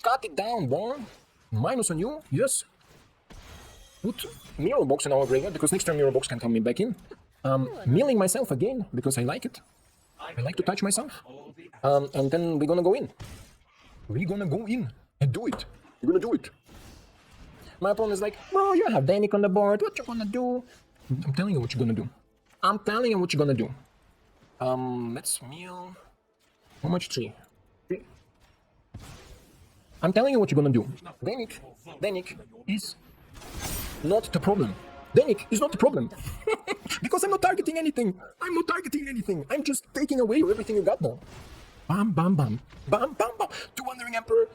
Shut it down, boy. Minus on you, yes. Put mirror box in our graveyard because next turn mirror box can come me back in. Milling myself again because I like it. I like to touch myself. And then we're gonna go in. We're gonna go in and do it. We're gonna do it. My opponent is like, bro, you have Danik on the board. What you gonna do? I'm telling you what you're gonna do. I'm telling you what you're gonna do. Let's mill. How much? 3. I'm telling you what you're gonna do. Danik is not the problem. Danik is not the problem. Because I'm not targeting anything. I'm not targeting anything. I'm just taking away everything you got now. Bam, bam, bam. Bam, bam, bam. To Wandering Emperor.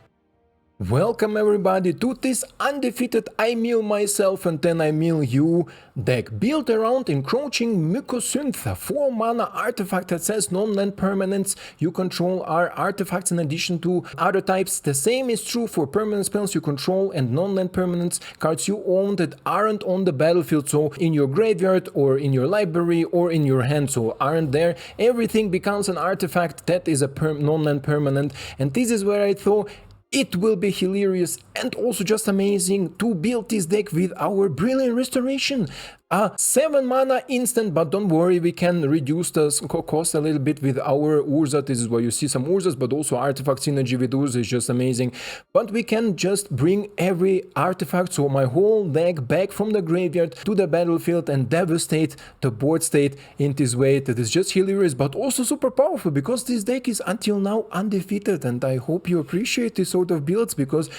Welcome everybody to this undefeated I mill myself and then I mill you deck built around Encroaching Mycosynth, a 4 mana artifact that says non-land permanents you control are artifacts in addition to other types. The same is true for permanent spells you control and non-land permanents cards you own that aren't on the battlefield, so in your graveyard or in your library or in your hand, so aren't there. Everything becomes an artifact that is a non-land permanent, and this is where I thought it will be hilarious and also just amazing to build this deck with our Brilliant Restoration. A 7 mana instant, but don't worry, we can reduce the cost a little bit with our Urza. This is where you see some Urzas, but also artifact synergy with Urza is just amazing. But we can just bring every artifact, so my whole deck back from the graveyard to the battlefield and devastate the board state in this way. That is just hilarious, but also super powerful because this deck is until now undefeated, and I hope you appreciate this sort of builds because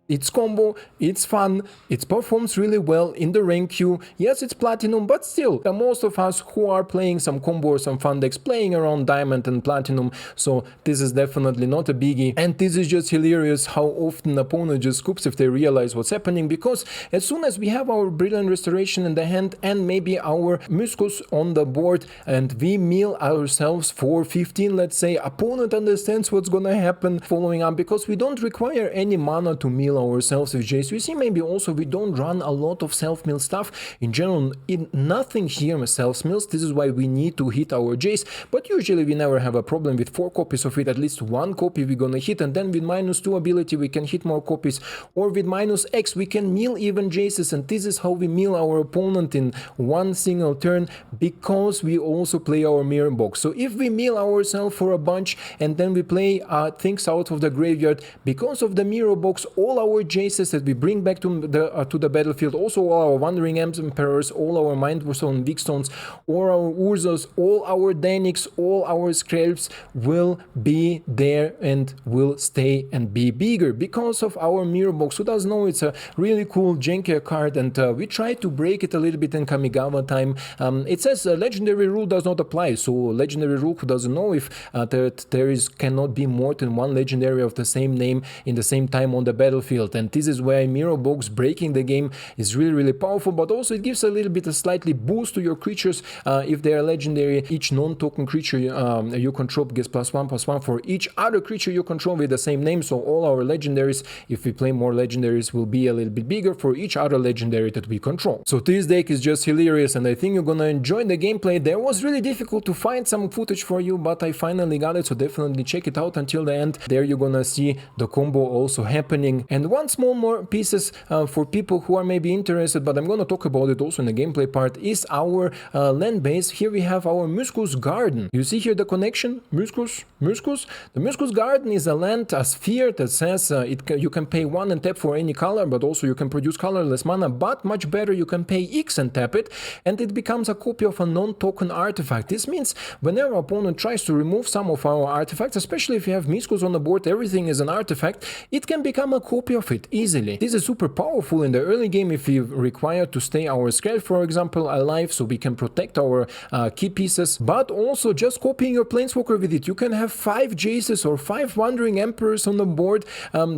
it's combo, it's fun, it performs really well in the rank queue. Yes, it's platinum, but still, most of us who are playing some combo or some fun decks playing around diamond and platinum, so this is definitely not a biggie. And this is just hilarious how often opponent just scoops if they realize what's happening, because as soon as we have our Brilliant Restoration in the hand and maybe our Muscus on the board and we mill ourselves for 15, let's say, opponent understands what's gonna happen following up, because we don't require any mana to mill ourselves with Jace. We see maybe also we don't run a lot of self-mill stuff. In general, nothing here self-mills. This is why we need to hit our Jace, but usually we never have a problem with 4 copies of it. At least 1 copy we're gonna hit, and then with -2 ability we can hit more copies, or with -X we can mill even Jaces, and this is how we mill our opponent in one single turn, because we also play our mirror box. So if we mill ourselves for a bunch and then we play things out of the graveyard, because of the mirror box, all our Jaces that we bring back to the battlefield, also all our Wandering Emperors, all our Mindstone, Weakstones, all our Urzas, all our Danics, all our Skrelvs will be there and will stay and be bigger because of our mirror box. Who doesn't know, it's a really cool janky card, and we try to break it a little bit in Kamigawa time. It says legendary rule does not apply, so legendary rule, who doesn't know, if there cannot be more than 1 legendary of the same name in the same time on the battlefield. And this is where mirror box breaking the game is really powerful, but also it gives a little bit of slightly boost to your creatures if they are legendary. Each non-token creature you control gets +1/+1 for each other creature you control with the same name. So all our legendaries, if we play more legendaries, will be a little bit bigger for each other legendary that we control. So this deck is just hilarious, and I think you're gonna enjoy the gameplay. There was really difficult to find some footage for you, but I finally got it, so definitely check it out until the end. There you're gonna see the combo also happening. And one small more pieces for people who are maybe interested, but I'm gonna talk about it also in the gameplay part, is our land base. Here we have our Muscus Garden. You see here the connection, Muscus. The Muscus Garden is a land, a sphere that says you can pay 1 and tap for any color, but also you can produce colorless mana, but much better, you can pay X and tap it, and it becomes a copy of a non-token artifact. This means whenever opponent tries to remove some of our artifacts, especially if you have Muscus on the board, everything is an artifact, it can become a copy of it easily. This is super powerful in the early game if we require to stay our Skrelv, for example, alive, so we can protect our key pieces, but also just copying your Planeswalker with it. You can have 5 Jaces or 5 Wandering Emperors on the board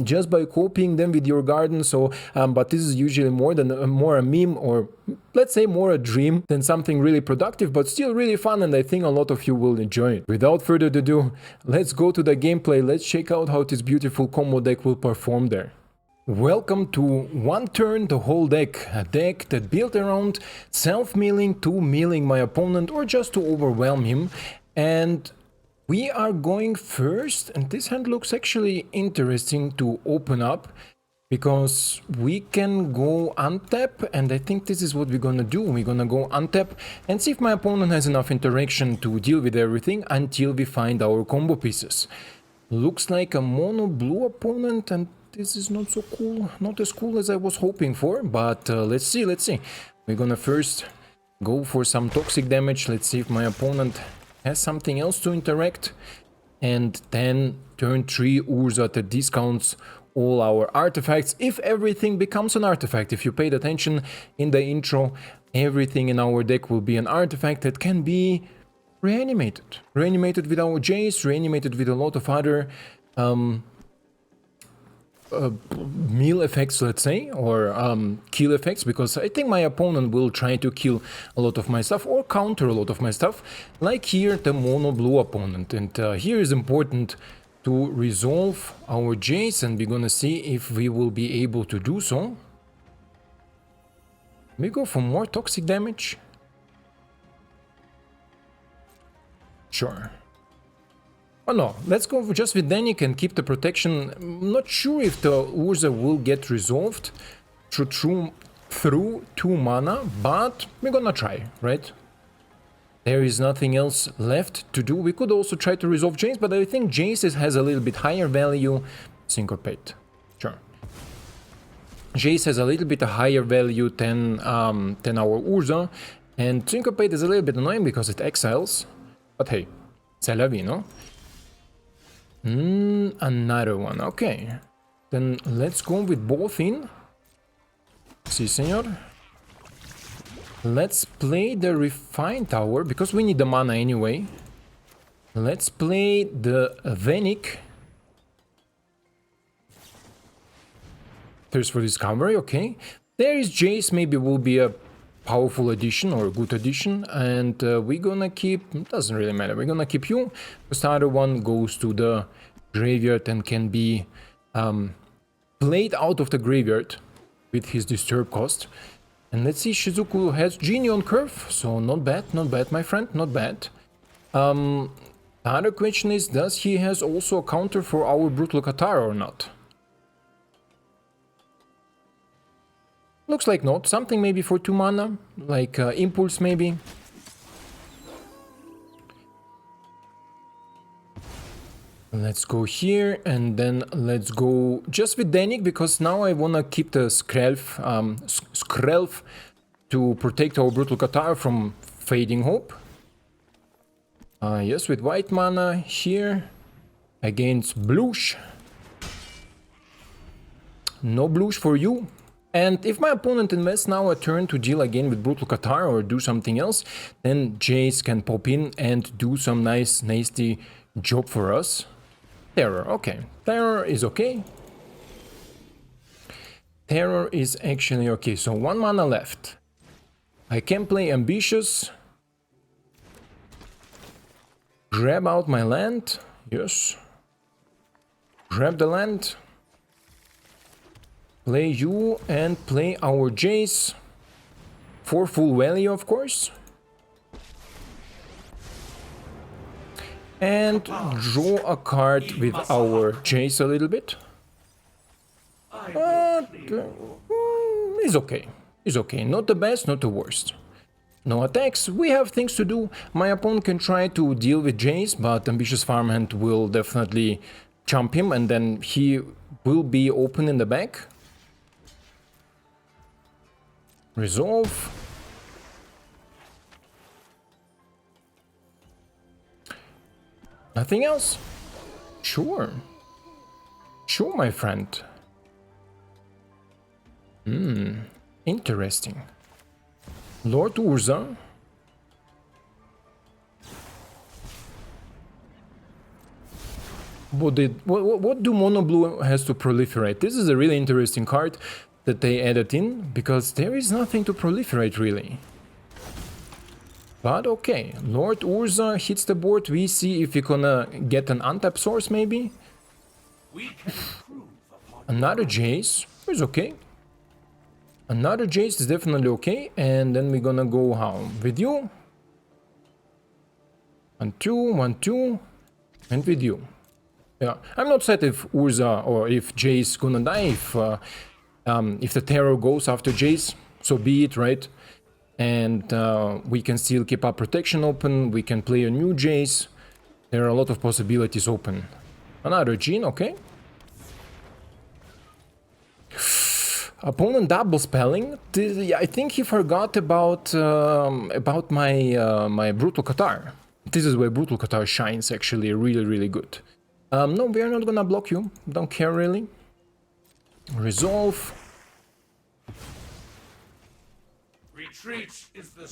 just by copying them with your garden. So, but this is usually more a meme, or let's say more a dream than something really productive, but still really fun, and I think a lot of you will enjoy it. Without further ado, let's go to the gameplay. Let's check out how this beautiful combo deck will perform there. Welcome to One Turn the Whole Deck, a deck that built around self-milling to milling my opponent or just to overwhelm him. And We are going first, and this hand looks actually interesting to open up, because we can go untap, and I think this is what we're gonna do. We're gonna go untap and see if my opponent has enough interaction to deal with everything until we find our combo pieces. Looks like a mono blue opponent, and this is not so cool, not as cool as I was hoping for, but let's see. We're gonna first go for some toxic damage. Let's see if my opponent has something else to interact, and then turn 3 Urza that discounts all our artifacts if everything becomes an artifact. If you paid attention in the intro, everything in our deck will be an artifact that can be reanimated with our Jace, reanimated with a lot of other meal effects, let's say, or kill effects, because I think my opponent will try to kill a lot of my stuff or counter a lot of my stuff, like here the mono blue opponent. And here is important to resolve our Jace, and we're gonna see if we will be able to do so. We go for more toxic damage. Sure. Oh no, let's go just with Danik and keep the protection. I'm not sure if the Urza will get resolved through 2 mana, but we're gonna try, right? There is nothing else left to do. We could also try to resolve Jace, but I think Jace has a little bit higher value. Syncopate. Sure. Jace has a little bit higher value than our Urza, and Syncopate is a little bit annoying because it exiles. But hey, c'est la vie, no? Another one, okay. Then let's go with both in. Si, senor. Let's play the Refine Tower, because we need the mana anyway. Let's play the Venic. Thirst for Discovery, okay. There is Jace, maybe will be a powerful addition or a good addition, and we're gonna keep, doesn't really matter, we're gonna keep you, because the other one goes to the graveyard and can be played out of the graveyard with his disturb cost. And let's see, Shizuku has Genie on curve, so not bad, my friend, not bad. The other question is, does he has also a counter for our Brutal Cathar or not? Looks like not. Something maybe for 2 mana, like Impulse maybe. Let's go here, and then let's go just with Danik, because now I wanna keep the Skrelv to protect our Brutal Cathar from Fading Hope. Yes, with white mana here against bluish. No bluish for you. And if my opponent invests now a turn to deal again with Brutal Cathar or do something else, then Jace can pop in and do some nice, nasty job for us. Terror, okay. Terror is okay. Terror is actually okay. So 1 mana left. I can play Ambitious. Grab out my land. Yes. Grab the land. Play you and play our Jace for full value, of course. And draw a card with our Jace a little bit. But it's okay. It's okay. Not the best, not the worst. No attacks. We have things to do. My opponent can try to deal with Jace, but Ambitious Farmhand will definitely jump him, and then he will be open in the back. Resolve. Nothing else? Sure. Sure, my friend. Interesting. Lord Urza. What do Mono Blue has to proliferate? This is a really interesting card that they added in, because there is nothing to proliferate really. But okay, Lord Urza hits the board. We see if we're gonna get an untap source maybe. Another Jace is okay. Another Jace is definitely okay. And then we're gonna go how? With you. 1-2, 1-2. And with you. Yeah, I'm not sad if Urza or if Jace gonna die. If the terror goes after Jace, so be it, right? And we can still keep our protection open. We can play a new Jace. There are a lot of possibilities open. Another Gene, okay. Opponent double spelling. I think he forgot about my my Brutal Cathar. This is where Brutal Cathar shines actually really good. No, we are not gonna block you. Don't care really. Resolve.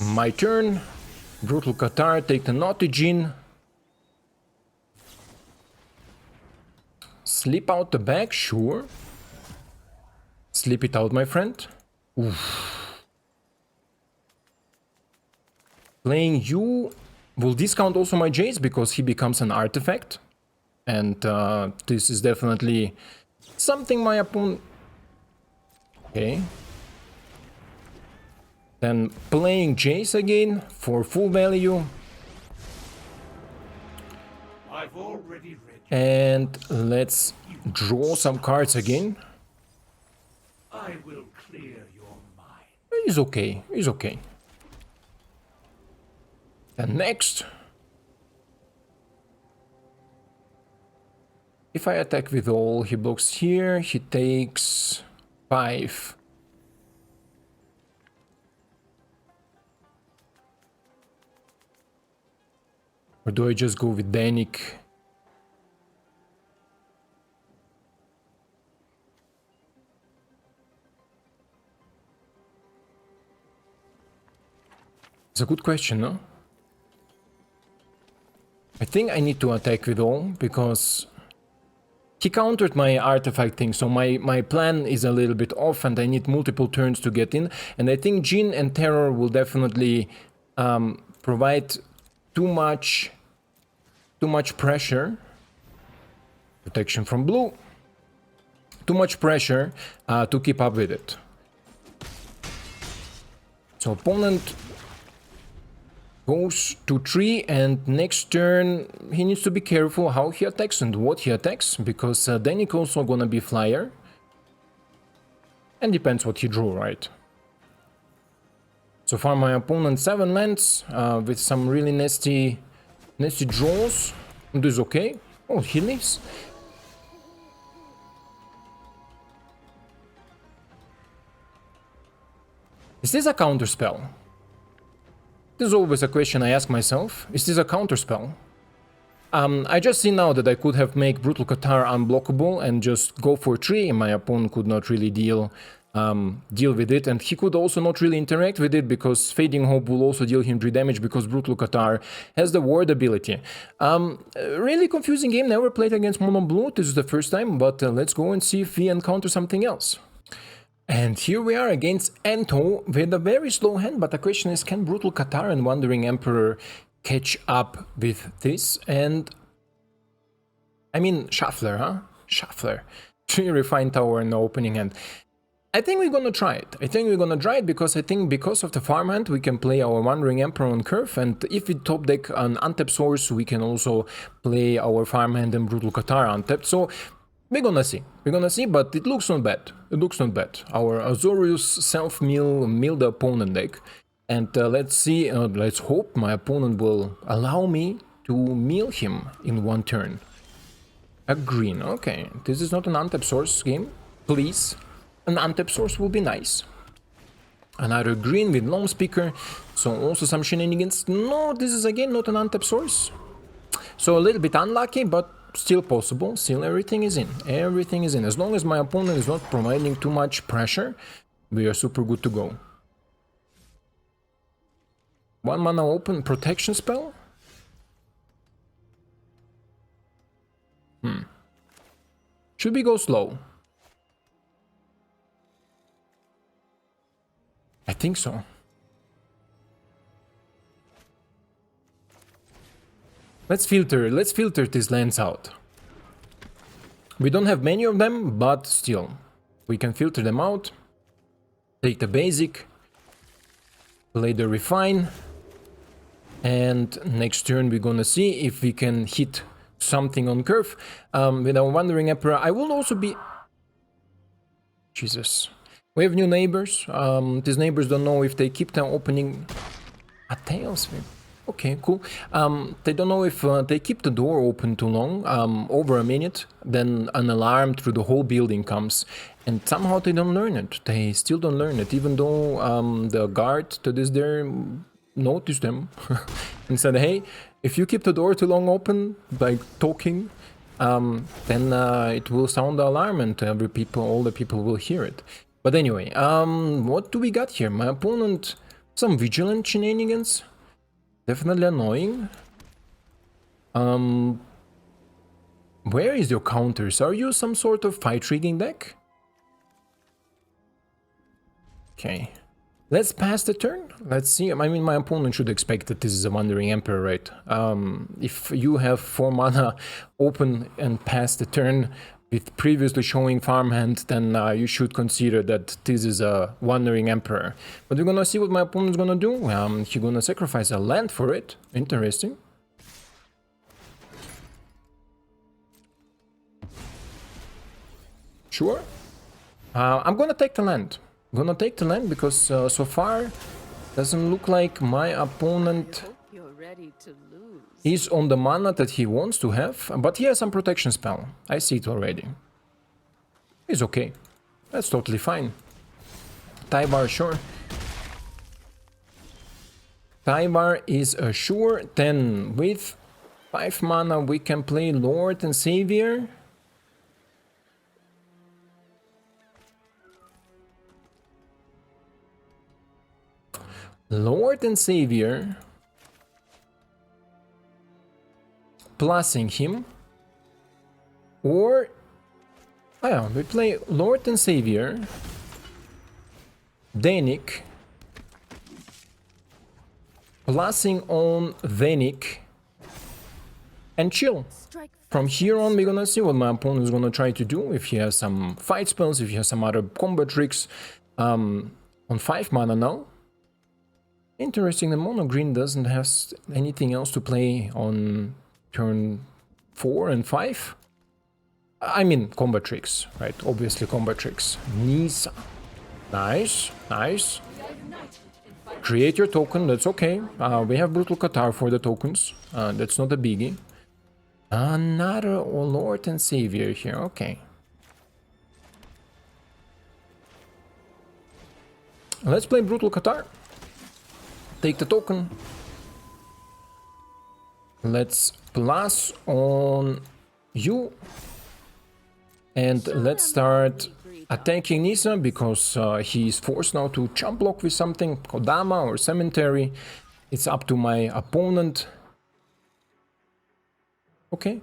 My turn. Brutal Cathar, take the Naughty Gene. Sleep out the bag, sure. Sleep it out, my friend. Oof. Playing you will discount also my Jace because he becomes an artifact. And this is definitely something my opponent... Okay. Then playing Jace again for full value. I've already read you. And let's draw some cards again. I will clear your mind. He's okay, he's okay. And next, if I attack with all, he blocks here, he takes 5. Or do I just go with Danik? It's a good question, no? I think I need to attack with all, because he countered my artifact thing, so my plan is a little bit off and I need multiple turns to get in. And I think Jin and Terror will definitely provide too much pressure. Protection from blue. Too much pressure to keep up with it. So opponent goes to 3 and next turn he needs to be careful how he attacks and what he attacks, because Danik also gonna be flyer. And depends what he drew, right? So far my opponent 7 lands with some really nasty draws. This is okay. Oh, he leaves. Is this a counter spell? This is always a question I ask myself. Is this a counter spell? I just see now that I could have made Brutal Cathar unblockable and just go for 3, and my opponent could not really deal with it, and he could also not really interact with it because Fading Hope will also deal him 3 damage because Brutal Cathar has the ward ability. Really confusing game, never played against Mono Blue, this is the first time, but let's go and see if we encounter something else. And here we are against Ento with a very slow hand, but the question is, can Brutal Cathar and Wandering Emperor catch up with this? And I mean, Shuffler, huh? Shuffler. 3 Refined Tower in the opening hand. I think we're gonna try it. Because I think because of the farmhand we can play our Wandering Emperor on curve, and if we top deck an untapped source we can also play our farmhand and Brutal Cathar untapped. So we're gonna see, but it looks not bad. Our Azorius Sefl-Mill mill the opponent deck, and let's see. Let's hope my opponent will allow me to mill him in 1 turn. A green, okay. This is not an untapped source game, please. An untapped source will be nice. Another green with Lone Speaker, so also some shenanigans. No, this is again not an untapped source. So a little bit unlucky, but still possible. Still everything is in. As long as my opponent is not providing too much pressure, we are super good to go. 1 mana open protection spell? Should we go slow? I think so. Let's filter these lands out. We don't have many of them, but still, we can filter them out. Take the basic, play the refine, and next turn we're gonna see if we can hit something on curve with our Wandering Emperor. I will also be... Jesus. We have new neighbors. These neighbors don't know if they keep them opening... A tails whip. Okay, cool. They don't know if they keep the door open too long, over a minute, then an alarm through the whole building comes. And somehow they don't learn it. They still don't learn it, even though the guard that is there noticed them and said, hey, if you keep the door too long open, like talking, then it will sound the alarm and all the people will hear it. But anyway, what do we got here? My opponent, some vigilant shenanigans. Definitely annoying. Where is your counters? Are you some sort of fight rigging deck? Okay. Let's pass the turn. Let's see. I mean, my opponent should expect that this is a Wandering Emperor, right? If you have 4 mana open and pass the turn with previously showing Farmhand, then you should consider that this is a Wandering Emperor. But we're gonna see what my opponent's gonna do. He's gonna sacrifice a land for it. Interesting. Sure. I'm gonna take the land. Because so far doesn't look like my opponent is on the mana that he wants to have, but he has some protection spell. I see it already. It's okay. That's totally fine. Tyvar, sure. Tyvar is a sure. Then with 5 mana we can play Lord and Savior. Lord and Savior, plusing him, or we play Lord and Savior, Danik, plusing on Vanik, and chill. From here on, we're gonna see what my opponent is gonna try to do. If he has some fight spells, if he has some other combat tricks, on 5 mana now. Interesting, the mono green doesn't have anything else to play on turn 4 and 5. I mean, combat tricks, right? Obviously, combat tricks. Nisa. Nice, nice. Create your token, that's okay. We have Brutal Cathar for the tokens. That's not a biggie. Another Lord and Savior here, okay. Let's play Brutal Cathar. Take the token. Let's plus on you. And let's start attacking Nisa, because he is forced now to jump block with something, Kodama or Cemetery. It's up to my opponent. Okay.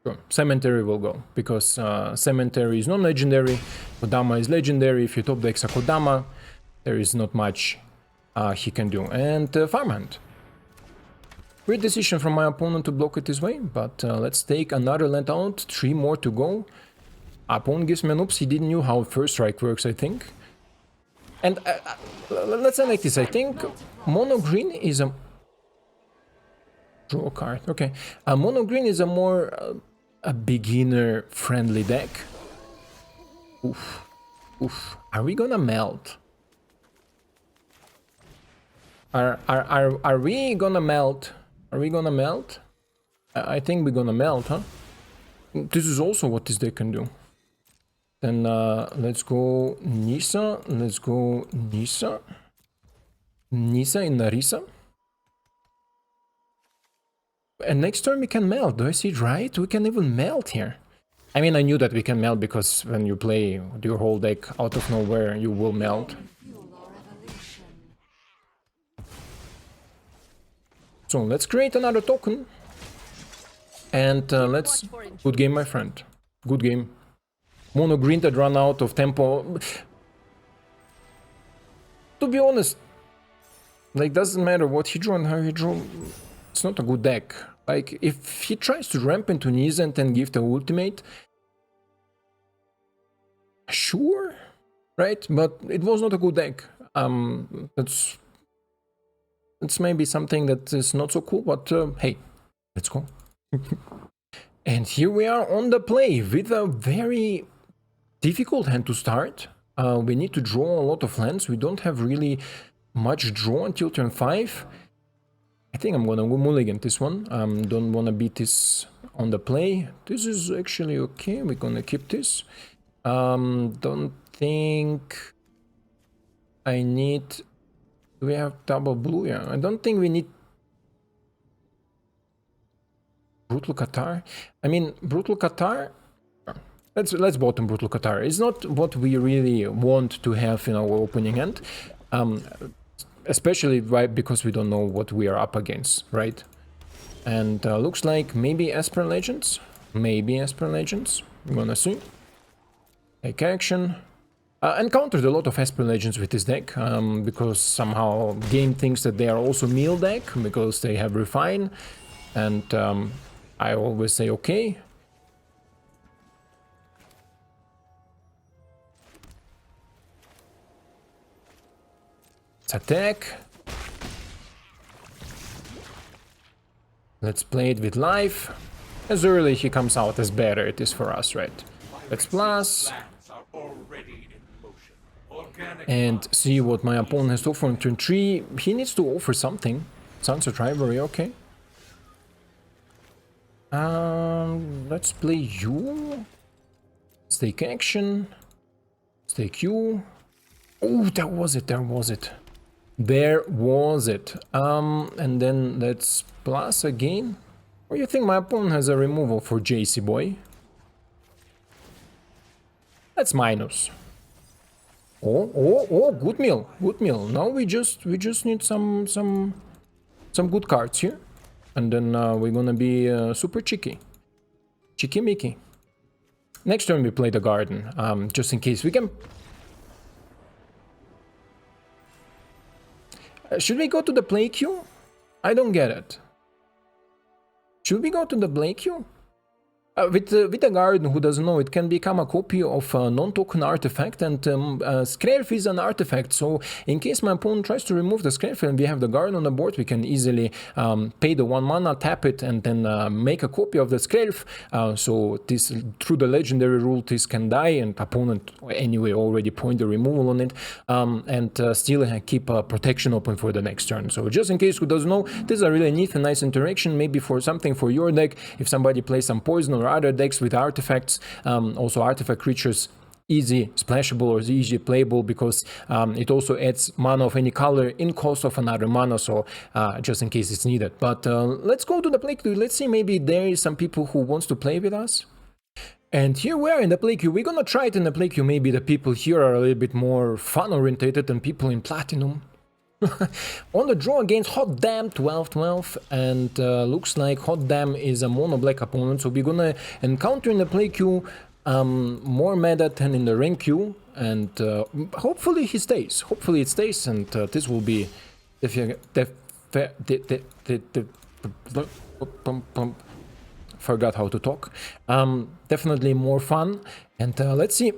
Sure. Cemetery will go, because Cemetery is non-legendary, Kodama is legendary. If you top deck a Kodama, there is not much he can do. And Farmhand. Weird decision from my opponent to block it this way, but let's take another land out, 3 more to go. Opponent gives me an oops, he didn't know how First Strike works, I think. And let's say like this, I think mono green is a... Draw a card, okay. Mono green is a more a beginner-friendly deck. Oof, oof. Are we gonna melt? Are we gonna melt? Are we gonna melt? I think we're gonna melt, huh? This is also what this deck can do. Then let's go Nisa. Let's go Nisa. Nisa in Narisa. And next turn we can melt. Do I see it right? We can even melt here. I mean, I knew that we can melt, because when you play your whole deck out of nowhere, you will melt. So let's create another token. And let's... Good game, my friend. Good game. Mono green that run out of tempo. To be honest, like, doesn't matter what he drew and how he drew. It's not a good deck. Like, if he tries to ramp into Nisa and then give the ultimate, sure, right? But it was not a good deck. It's maybe something that is not so cool, but hey, let's go. And here we are on the play with a very difficult hand to start. We need to draw a lot of lands. We don't have really much draw until turn 5. I think I'm gonna mulligan this one. Don't wanna beat this on the play. This is actually okay. We're gonna keep this. Don't think I need... Do we have double blue? Yeah, I don't think we need Brutal Cathar. I mean, Brutal Cathar... Let's bottom Brutal Cathar. It's not what we really want to have in our opening hand. Especially because we don't know what we are up against, right? And looks like maybe Esper Legends. Maybe Esper Legends. We're gonna see. Take action. Encountered a lot of Esper Legends with this deck, because somehow game thinks that they are also meal deck, because they have Refine, and I always say okay. Let's attack. Let's play it with life. As early he comes out, as better it is for us, right? Let's plus. And see what my opponent has to offer on turn 3. He needs to offer something. Sunset Rivalry, okay. Let's play you. Stake action. Stake you. Oh, there was it, there was it. There was it. And then let's plus again. Or you think my opponent has a removal for Jace boy? That's minus. Oh, good meal, good meal. Now we just need some good cards here, and then we're gonna be super cheeky Mickey. Next turn we play the garden, just in case we can. Should we go to the play queue? I don't get it. Should we go to the play queue? With a garden, who doesn't know, it can become a copy of a non-token artifact, and Skrelv is an artifact, so in case my opponent tries to remove the Skrelv and we have the garden on the board, we can easily pay the 1 mana, tap it, and then make a copy of the Skrelv, so this, through the legendary rule, this can die, and opponent anyway already point the removal on it, and still keep protection open for the next turn. So just in case who doesn't know, this is a really neat and nice interaction, maybe for something for your deck, if somebody plays some poison or other decks with artifacts, also artifact creatures, easy splashable or easy playable, because it also adds mana of any color in cost of another mana, so just in case it's needed. But let's go to the play queue. Let's see, maybe there is some people who wants to play with us. And here we are in the play queue. We're gonna try it in the play queue. Maybe the people here are a little bit more fun orientated than people in Platinum. On the draw against Hot Damn 12-12, and looks like Hot Damn is a mono black opponent, so we're gonna encounter in the play queue more meta than in the rank queue, and hopefully he stays. Hopefully it stays, and this will be forgot how to talk. Definitely more fun, and let's see.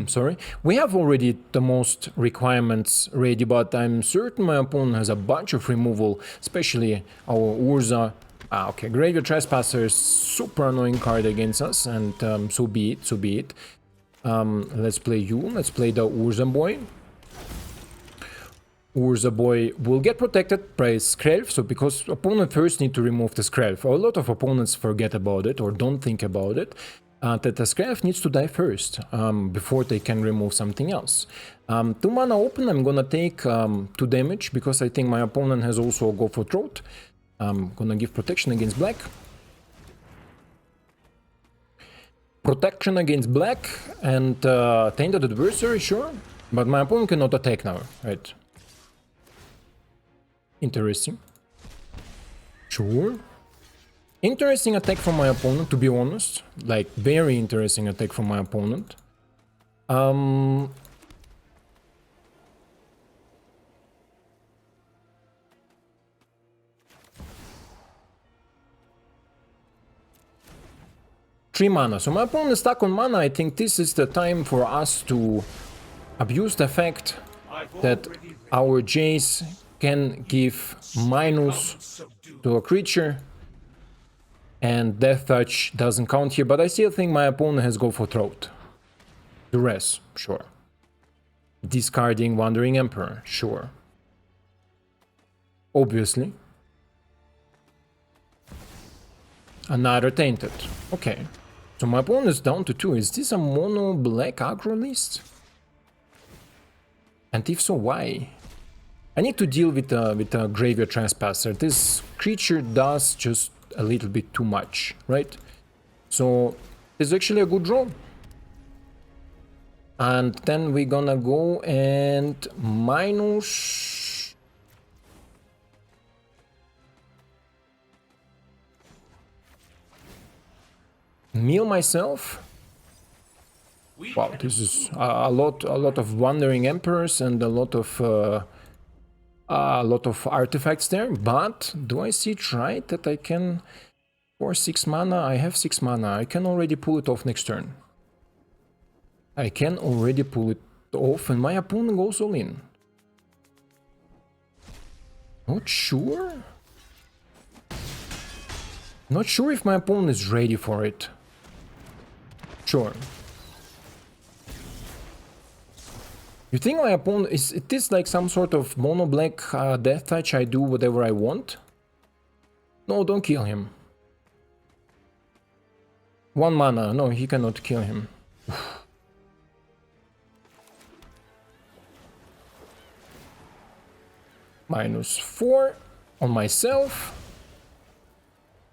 Sorry, we have already the most requirements ready, but I'm certain my opponent has a bunch of removal, especially our Urza. Okay, Graveyard Trespasser is super annoying card against us, and so be it, so be it. Let's play you, let's play the Urza boy. Urza boy will get protected by Skrelv, so because opponent first need to remove the Skrelv. A lot of opponents forget about it or don't think about it. That the Skrelv needs to die first, before they can remove something else. 2 mana open, I'm gonna take 2 damage, because I think my opponent has also a Go for Throat. I'm gonna give protection against black. Protection against black, and Tainted Adversary, sure, but my opponent cannot attack now, right? Interesting. Sure. Interesting attack from my opponent, to be honest. Like, very interesting attack from my opponent. Three mana. So my opponent is stuck on mana. I think this is the time for us to abuse the fact that our Jace can give minus to a creature. And Death Touch doesn't count here, but I still think my opponent has go for Throat. Duress, sure. Discarding Wandering Emperor, sure. Obviously. Another Tainted, okay. So my opponent is down to 2. Is this a mono black aggro list? And if so, why? I need to deal with a Graveyard Trespasser. This creature does just a little bit too much, right? So it's actually a good draw. And then we're gonna go and minus... Mill myself. Wow, this is a lot of Wandering Emperors and a lot of artifacts there. But do I see it right that I can, for 6 mana? I have 6 mana. I can already pull it off next turn. I can already pull it off, and my opponent goes all in. Not sure. Not sure if my opponent is ready for it. Sure. You think my opponent is this like some sort of mono black death touch? I do whatever I want? No, don't kill him. 1 mana. No, he cannot kill him. -4 on myself.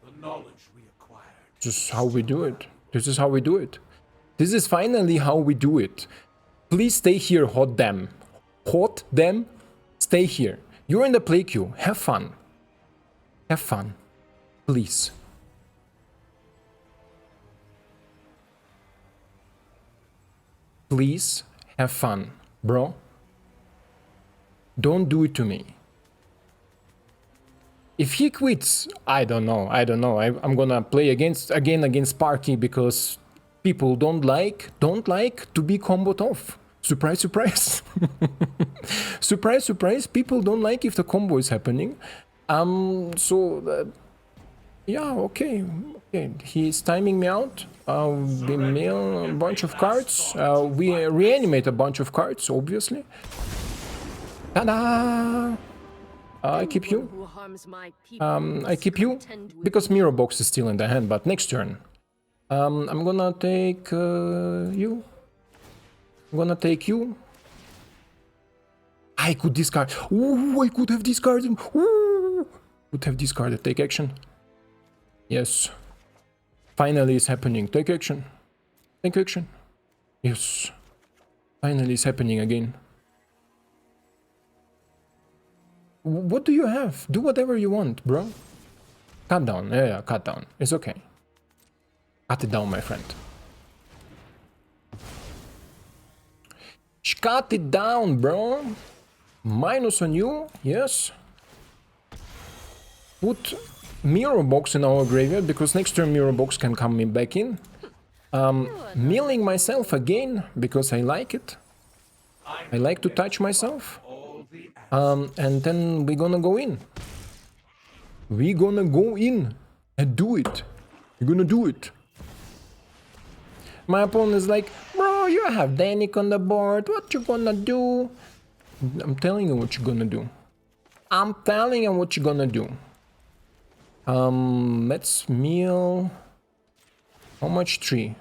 The knowledge we acquired. This is how we do it. This is how we do it. This is finally how we do it. Please stay here, hot damn. Hot damn, stay here. You're in the play queue. Have fun. Have fun. Please. Please have fun, bro. Don't do it to me. If he quits, I don't know. I'm gonna play again against Sparky because people don't like to be comboed off. Surprise, surprise. Surprise, surprise. People don't like if the combo is happening. Yeah, okay. He's timing me out. We mill a bunch of cards. We reanimate a bunch of cards, obviously. Ta-da! I keep you. I keep you because Mirror Box is still in the hand, but next turn. I'm gonna take you. I'm gonna take you. I could discard. Ooh, I could have discarded. Ooh, would have discarded. Take action. Yes. Finally, it's happening. Take action. Take action. Yes. Finally, it's happening again. What do you have? Do whatever you want, bro. Cut down. Yeah, cut down. It's okay. Cut it down, my friend. Cut it down, bro. Minus on you. Yes. Put Mirror Box in our graveyard because next turn Mirror Box can come back in. Milling myself again because I like it. I like to touch myself. And then we're gonna go in. We're gonna go in and do it. We're gonna do it. My opponent is like, bro, you have Danik on the board. What you gonna do? I'm telling you what you're gonna do. I'm telling you what you're gonna do. Let's mill. How much? 3.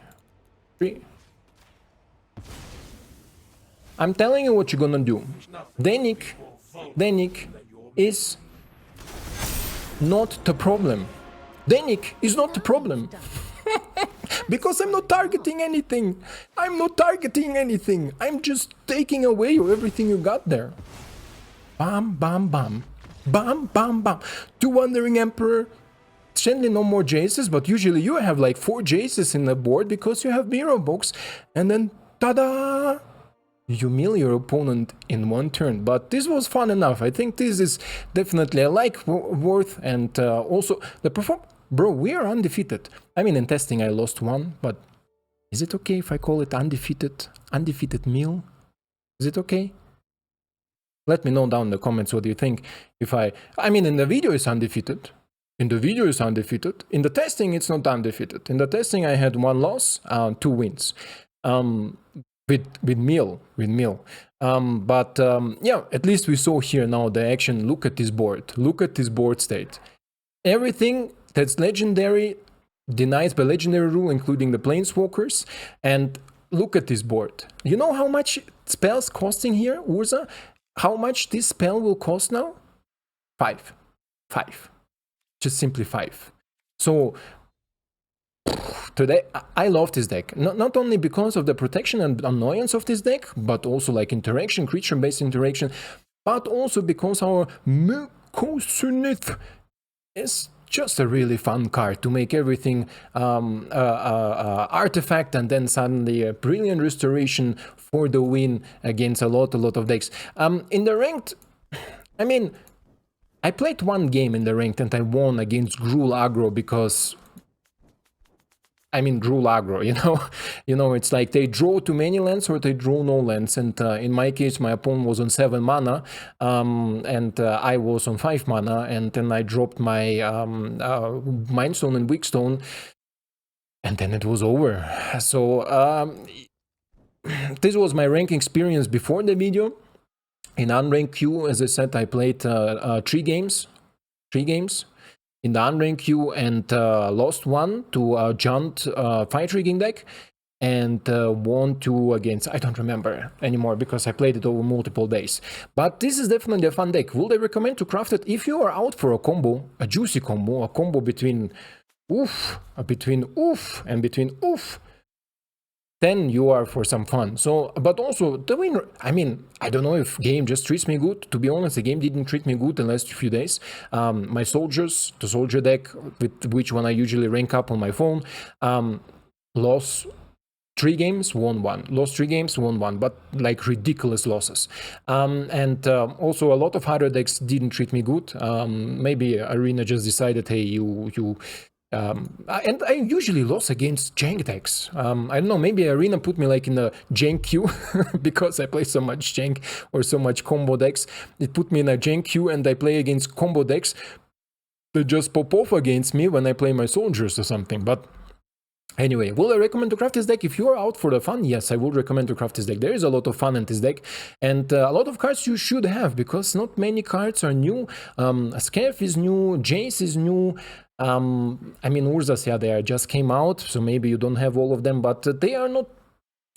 3. I'm telling you what you're gonna do. Danik is not the problem. Danik is not the problem. Because I'm not targeting anything. I'm not targeting anything. I'm just taking away everything you got there. Bam, bam, bam. Bam, bam, bam. 2 Wandering Emperor. Generally no more Jaces, but usually you have like 4 Jaces in the board because you have Mirror Box. And then, ta-da! You mill your opponent in 1 turn. But this was fun enough. I think this is definitely a like worth. And also, the perform... Bro, we are undefeated. I mean, in testing I lost 1, but is it okay if I call it undefeated? Undefeated mill? Is it okay? Let me know down in the comments what you think. If I mean, in the video it's undefeated. In the video it's undefeated. In the testing it's not undefeated. In the testing I had 1 loss, 2 wins. With Mill. Yeah, at least we saw here now the action. Look at this board. Look at this board state. Everything that's legendary denies by legendary rule, including the planeswalkers. And look at this board. You know how much spells costing here, Urza? How much this spell will cost now? 5. Just simply 5. So today I love this deck, not only because of the protection and annoyance of this deck, but also like interaction, creature-based interaction, but also because our Mycosynth is just a really fun card to make everything artifact, and then suddenly a brilliant restoration for the win against a lot of decks. In the ranked, I mean, I played 1 game in the ranked and I won against Gruul aggro because, I mean, Gruul aggro, you know, it's like they draw too many lands or they draw no lands, and in my case my opponent was on 7 mana, and I was on 5 mana, and then I dropped my Mindstone and Weakstone, and then it was over. So this was my ranking experience before the video. In unranked queue, as I said, I played 3 games. In the unranked queue, and lost 1 to Junt Fight Rigging deck, and won 2 against, I don't remember anymore because I played it over multiple days. But this is definitely a fun deck. Would I recommend to craft it if you are out for a combo, a juicy combo, a combo between oof and between oof? Then you are for some fun. So, but also the win, I mean, I don't know if game just treats me good. To be honest, the game didn't treat me good the last few days. My soldiers, the soldier deck, with which one I usually rank up on my phone, lost 3 games, won 1. Lost 3 games, won 1, but like ridiculous losses. And also a lot of other decks didn't treat me good. Maybe Arena just decided, hey, and I usually lost against jank decks. I don't know, maybe Arena put me like in a jank queue because I play so much jank or so much combo decks. It put me in a jank queue, and I play against combo decks that just pop off against me when I play my soldiers or something. But anyway, will I recommend to craft this deck? If you are out for the fun, yes, I would recommend to craft this deck. There is a lot of fun in this deck, and a lot of cards you should have, because not many cards are new. Skrelv is new, Jace is new. I mean, Urzas, yeah, they just came out, so maybe you don't have all of them, but they are not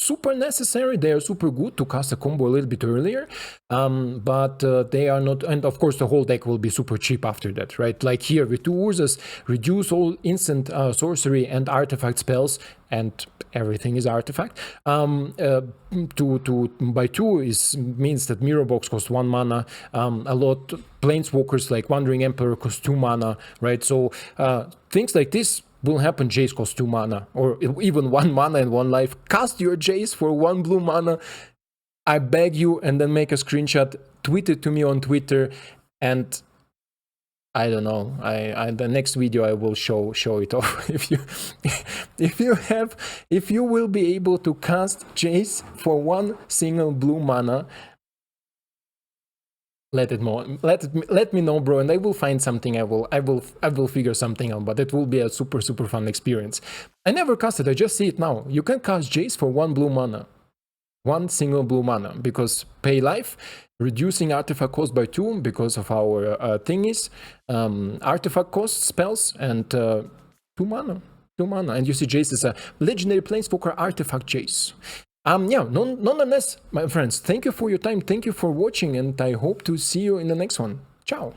super necessary. They are super good to cast a combo a little bit earlier, but they are not, and of course the whole deck will be super cheap after that, right? Like here with 2 Urzas, reduce all instant sorcery and artifact spells, and everything is artifact. By 2 means that Mirror Box costs 1 mana, a lot Planeswalkers like Wandering Emperor cost 2 mana, right? So things like this will happen. Jace costs 2 mana, or even 1 mana and 1 life. Cast your Jace for 1 blue mana, I beg you, and then make a screenshot, tweet it to me on Twitter, and I don't know, the next video I will show it off. if you will be able to cast Jace for 1 single blue mana, let me know, bro, and I will find something. I will figure something out, but it will be a super fun experience. I never cast it, I just see it now. You can cast Jace for 1 blue mana, 1 single blue mana, because pay life, reducing artifact cost by 2 because of our thingies, artifact cost spells, and 2 mana, and you see Jace is a legendary planeswalker artifact Jace. Yeah, nonetheless, my friends, thank you for your time, thank you for watching, and I hope to see you in the next one. Ciao!